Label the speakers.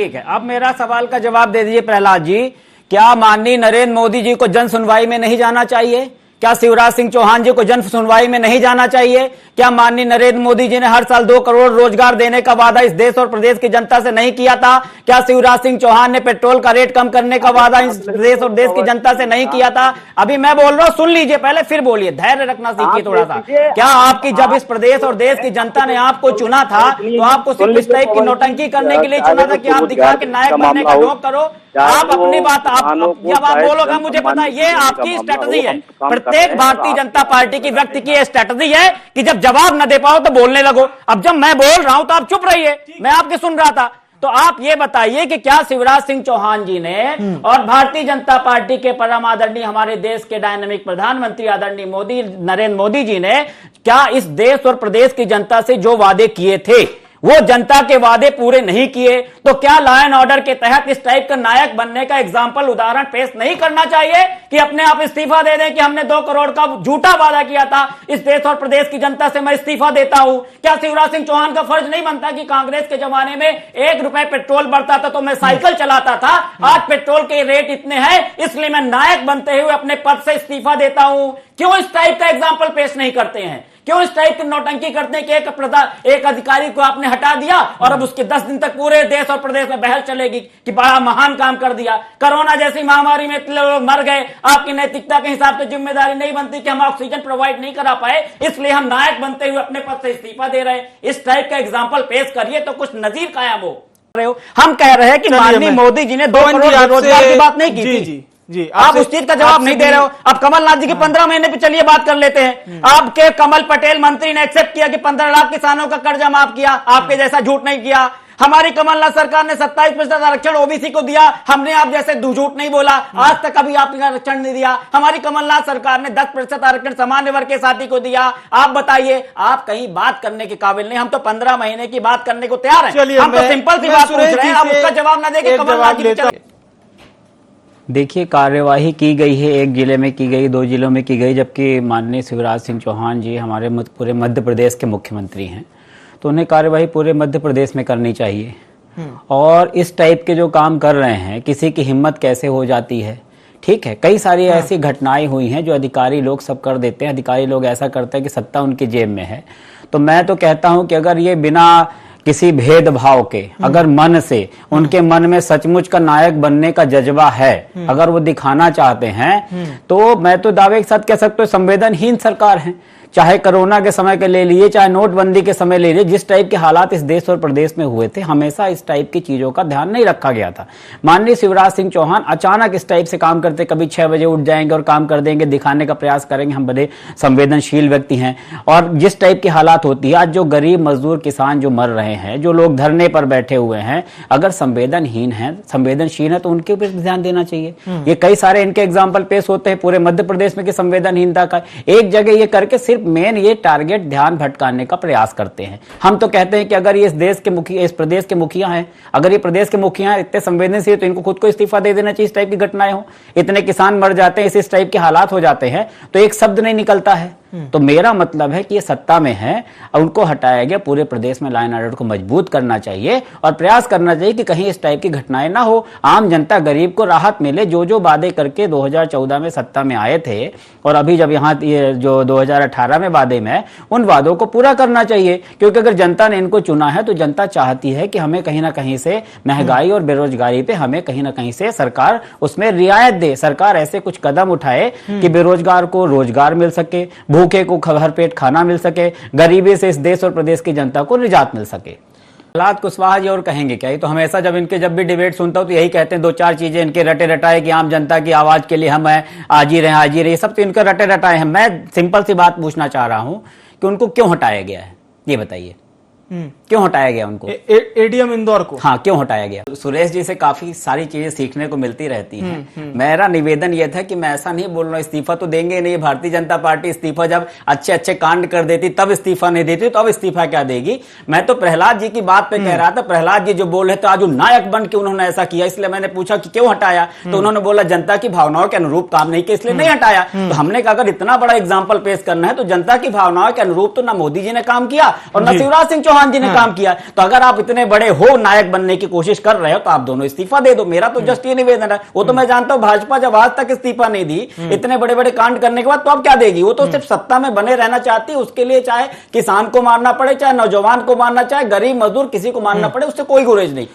Speaker 1: ठीक है, अब मेरा सवाल का जवाब दे दीजिए प्रहलाद जी। क्या माननीय नरेंद्र मोदी जी को जन सुनवाई में नहीं जाना चाहिए? क्या शिवराज सिंह चौहान जी को जन सुनवाई में नहीं जाना चाहिए? क्या माननीय नरेंद्र मोदी जी ने हर साल 2 करोड़ रोजगार देने का वादा इस देश और प्रदेश की जनता से नहीं किया था? क्या शिवराज सिंह चौहान ने पेट्रोल का रेट कम करने का वादा इस देश और देश की जनता से नहीं किया था? अभी मैं बोल रहा हूं, सुन लीजिए पहले, फिर बोलिए, धैर्य रखना सीखिए थोड़ा सा। क्या आपकी जब इस प्रदेश और देश की जनता ने आपको चुना था तो आपको सिर्फ इस टाइप की नौटंकी करने के लिए चुना था कि आप दिखा के नायक बनने का शौक करो? आप अपनी बात जब आप बोलोगे मुझे पता है, ये आपकी स्ट्रेटजी है। प्रत्येक भारतीय जनता पार्टी की व्यक्ति की स्ट्रेटजी है कि जब जवाब न दे पाओ तो बोलने लगो। अब जब मैं बोल रहा हूं तो आप चुप रहिए, मैं आपके सुन रहा था। तो आप ये बताइए कि क्या शिवराज सिंह चौहान जी ने और भारतीय जनता पार्टी के परम आदरणीय हमारे देश के डायनामिक प्रधानमंत्री आदरणीय नरेंद्र मोदी जी ने क्या इस देश और प्रदेश की जनता से जो वादे किए थे वो जनता के वादे पूरे नहीं किए? तो क्या लॉ एंड ऑर्डर के तहत इस टाइप का नायक बनने का एग्जाम्पल उदाहरण पेश नहीं करना चाहिए कि अपने आप इस्तीफा दे दें कि हमने 2 करोड़ का झूठा वादा किया था इस देश और प्रदेश की जनता से, मैं इस्तीफा देता हूं? क्या शिवराज सिंह चौहान का फर्ज नहीं बनता कि कांग्रेस के जमाने में 1 रुपए पेट्रोल बढ़ता था तो मैं साइकिल चलाता था, आज पेट्रोल के रेट इतने हैं इसलिए मैं नायक बनते हुए अपने पद से इस्तीफा देता हूं? क्यों इस टाइप का एग्जाम्पल पेश नहीं करते हैं? क्यों इस टाइप की नौटंकी करते हैं कि एक अधिकारी को आपने हटा दिया और अब उसके 10 दिन तक पूरे देश और प्रदेश में बहस चलेगी कि बड़ा महान काम कर दिया। कोरोना जैसी महामारी में इतने लोग मर गए, आपकी नैतिकता के हिसाब से जिम्मेदारी नहीं बनती कि हम ऑक्सीजन प्रोवाइड नहीं करा पाए इसलिए हम नायक बनते हुए अपने पद से इस्तीफा दे रहे हैं? इस टाइप का एग्जाम्पल पेश करिए तो कुछ नजीर कायम हो। हम कह रहे हैं कि माननीय मोदी जी ने 2 करोड़ रोजगार की बात नहीं की थी।
Speaker 2: जी,
Speaker 1: आप उस चीज का जवाब नहीं दे रहे हो। अब कमलनाथ जी की 15 महीने पे चलिए बात कर लेते हैं। आपके कमल पटेल मंत्री ने एक्सेप्ट किया कि 15 लाख किसानों का कर्जा माफ किया, आपके जैसा झूठ नहीं किया। हमारी कमलनाथ सरकार ने 27% आरक्षण ओबीसी को दिया, हमने आप जैसे झूठ नहीं बोला, आज तक कभी आपने आरक्षण नहीं दिया। हमारी कमलनाथ सरकार ने 10% आरक्षण सामान्य वर्ग के साथी को दिया। आप बताइए, आप कहीं बात करने के काबिल नहीं। हम तो 15 महीने की बात करने को तैयार हैं। हम तो सिंपल सी बात पूछ रहे हैं, आप उसका जवाब ना देके कमलनाथ जी।
Speaker 3: देखिए, कार्यवाही की गई है, 1 जिले में की गई, 2 जिलों में की गई, जबकि माननीय शिवराज सिंह चौहान जी हमारे पूरे मध्य प्रदेश के मुख्यमंत्री हैं, तो उन्हें कार्यवाही पूरे मध्य प्रदेश में करनी चाहिए। और इस टाइप के जो काम कर रहे हैं, किसी की हिम्मत कैसे हो जाती है? ठीक है, कई सारी ऐसी घटनाएं हुई हैं जो अधिकारी लोग सब कर देते हैं। अधिकारी लोग ऐसा करते हैं कि सत्ता उनकी जेब में है। तो मैं तो कहता हूं कि अगर ये बिना किसी भेदभाव के, अगर मन से उनके मन में सचमुच का नायक बनने का जज्बा है, अगर वो दिखाना चाहते हैं, तो मैं तो दावे के साथ कह सकता हूँ संवेदनहीन सरकार है। चाहे कोरोना के समय के ले लिए, चाहे नोटबंदी के समय ले लिए, जिस टाइप के हालात इस देश और प्रदेश में हुए थे, हमेशा इस टाइप की चीजों का ध्यान नहीं रखा गया था। माननीय शिवराज सिंह चौहान अचानक इस टाइप से काम करते, कभी 6 बजे उठ जाएंगे और काम कर देंगे, दिखाने का प्रयास करेंगे हम बड़े संवेदनशील व्यक्ति हैं। और जिस टाइप की हालात होती है आज, जो गरीब मजदूर किसान जो मर रहे हैं, जो लोग धरने पर बैठे हुए हैं, अगर संवेदनहीन है, संवेदनशील है तो उनके ऊपर ध्यान देना चाहिए। ये कई सारे इनके एग्जाम्पल पेश होते हैं पूरे मध्य प्रदेश में कि संवेदनहीनता का एक जगह ये करके सिर्फ मेन ये टारगेट ध्यान भटकाने का प्रयास करते हैं। हम तो कहते हैं कि अगर ये इस देश के मुखिया, इस प्रदेश के मुखिया हैं, अगर ये प्रदेश के मुखिया हैं, इतने संवेदनशील, तो इनको खुद को इस्तीफा दे देना चाहिए। इस टाइप की घटनाएं हो, इतने किसान मर जाते हैं, इस टाइप के हालात हो जाते हैं तो एक शब्द नहीं निकलता है। तो मेरा मतलब है कि ये सत्ता में है, उनको हटाया गया। पूरे प्रदेश में लॉ एंड ऑर्डर को मजबूत करना चाहिए और प्रयास करना चाहिए कि कहीं इस टाइप की घटनाएं ना हो, आम जनता गरीब को राहत मिले। जो वादे करके 2014 में सत्ता में आए थे और अभी जब यहाँ ये जो 2018 में वादे में, उन वादों को पूरा करना चाहिए। क्योंकि अगर जनता ने इनको चुना है तो जनता चाहती है कि हमें कहीं ना कहीं से महंगाई और बेरोजगारी पे हमें कहीं ना कहीं से सरकार उसमें रियायत दे। सरकार ऐसे कुछ कदम उठाए कि बेरोजगार को रोजगार मिल सके, भूखे को भर पेट खाना मिल सके, गरीबी से इस देश और प्रदेश की जनता को निजात मिल सके। प्रहलाद कुशवाहा जी और कहेंगे क्या? ये तो हमेशा जब भी डिबेट सुनता हूं तो यही कहते हैं, 2-4 चीजें इनके रटे रटाए कि आम जनता की आवाज के लिए हम आज ही रहे, सब तो इनके रटे रटाए हैं। मैं सिंपल सी बात पूछना चाह रहा हूं कि उनको क्यों हटाया गया है, ये बताइए। क्यों हटाया गया उनको?
Speaker 2: एडीएम इंदौर को।
Speaker 3: हाँ, क्यों हटाया गया? सुरेश जी से काफी सारी चीजें सीखने को मिलती रहती हैं। मेरा निवेदन यह था कि मैं ऐसा नहीं बोल रहा हूं इस्तीफा तो देंगे नहीं। भारतीय जनता पार्टी इस्तीफा जब अच्छे अच्छे कांड कर देती तब इस्तीफा नहीं देती, तो अब इस्तीफा क्या देगी? मैं तो प्रहलाद जी की बात पे कह रहा था। प्रहलाद जी जो बोले तो आज नायक बन के उन्होंने ऐसा किया, इसलिए मैंने पूछा कि क्यों हटाया, तो उन्होंने बोला जनता की भावनाओं के अनुरूप काम नहीं किया इसलिए नहीं हटाया। तो हमने कहा अगर इतना बड़ा एग्जाम्पल पेश करना है तो जनता की भावनाओं के अनुरूप तो ना मोदी जी ने काम किया और ना शिवराज सिंह चौहान जी ने
Speaker 1: काम किया। तो अगर आप इतने बड़े हो, नायक बनने की कोशिश कर रहे हो, तो आप दोनों इस्तीफा दे दो। मेरा तो जस्ट ये निवेदन है। वो तो मैं जानता हूं भाजपा जब आज तक इस्तीफा नहीं दी इतने बड़े बड़े कांड करने के बाद, तो अब क्या देगी? वो तो सिर्फ सत्ता में बने रहना चाहती है। उसके लिए चाहे किसान को मारना पड़े, चाहे नौजवान को मारना, चाहे गरीब मजदूर किसी को मारना पड़े, उससे कोई गुरेज नहीं।